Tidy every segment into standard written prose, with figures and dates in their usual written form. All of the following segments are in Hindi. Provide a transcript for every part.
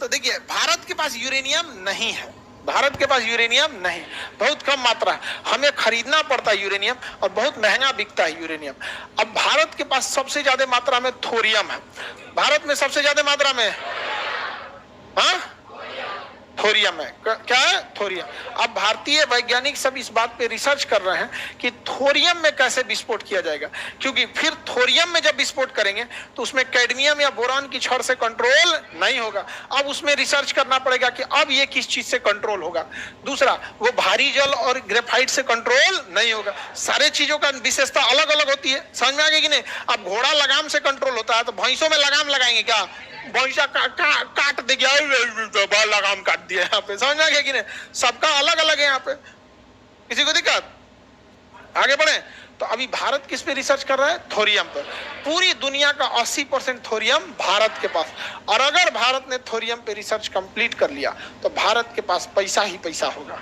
तो देखिए भारत के पास यूरेनियम नहीं है, भारत के पास यूरेनियम नहीं, बहुत कम मात्रा है, हमें खरीदना पड़ता है यूरेनियम और बहुत महंगा बिकता है यूरेनियम। अब भारत के पास सबसे ज्यादा मात्रा में थोरियम है, भारत में सबसे ज्यादा मात्रा में हाँ थोरियम है। क्या है? थोरियम। अब भारतीय वैज्ञानिक सब इस बात पे रिसर्च कर रहे हैं कि थोरियम में कैसे विस्फोट किया जाएगा, क्योंकि फिर थोरियम में जब विस्फोट करेंगे तो उसमें कैडमियम या बोरान की छड़ से कंट्रोल नहीं होगा। अब उसमें रिसर्च करना पड़ेगा कि अब ये किस चीज से कंट्रोल होगा। दूसरा, वो भारी जल और ग्रेफाइट से कंट्रोल नहीं होगा। सारे चीजों का विशेषता अलग अलग होती है, समझ में आ गई कि नहीं। अब घोड़ा लगाम से कंट्रोल होता है, तो भैंसों में लगाम लगाएंगे क्या? भैंसा काट दे गया, लगाम काट दिया यहाँ पे, समझ में आ गया कि नहीं। सबका अलग अलग है यहाँ पे, किसी को दिक्कत? आगे बढ़े। तो अभी भारत किस पे रिसर्च कर रहा है? थोरियम पर। पूरी दुनिया का 80% थोरियम भारत के पास। और अगर भारत ने थोरियम पे रिसर्च कंप्लीट कर लिया तो भारत के पास पैसा ही पैसा होगा।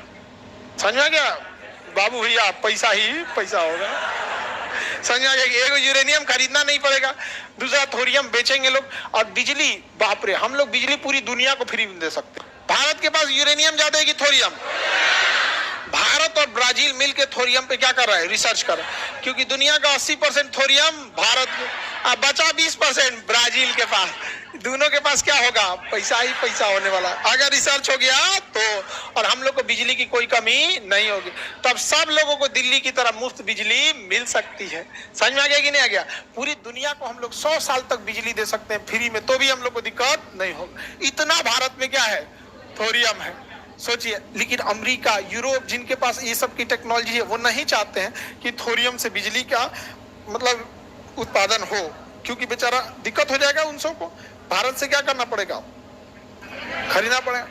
समझ में आ गया बाबू भैया? पैसा ही पैसा होगा। समझ में आ गया कि एक यूरेनियम खरीदना नहीं पड़ेगा, दूसरा थोरियम बेचेंगे लोग। और बिजली, बाप रे, हम लोग बिजली पूरी दुनिया को फ्री में दे सकते हैं। भारत के पास यूरेनियम ज्यादा है कि थोरियम? भारत और ब्राजील मिलकर थोरियम पे क्या कर रहा है? रिसर्च कर रहा है, क्योंकि दुनिया का 80% थोरियम भारत में, अब बचा 20% ब्राजील के पास। दोनों के पास क्या होगा? पैसा ही पैसा होने वाला। अगर रिसर्च हो गया तो, और हम लोग को बिजली की कोई कमी नहीं होगी, तब सब लोगों को दिल्ली की तरह मुफ्त बिजली मिल सकती है। समझ में आ गया कि नहीं आ गया? पूरी दुनिया को हम लोग 100 साल तक बिजली दे सकते हैं फ्री में, तो भी हम लोग को दिक्कत नहीं होगी। इतना भारत में क्या है? थोरियम है। सोचिए, लेकिन अमेरिका, यूरोप, जिनके पास ये सब की टेक्नोलॉजी है, वो नहीं चाहते हैं कि थोरियम से बिजली का मतलब उत्पादन हो, क्योंकि बेचारा दिक्कत हो जाएगा उन सबको। भारत से क्या करना पड़ेगा? खरीदना पड़ेगा।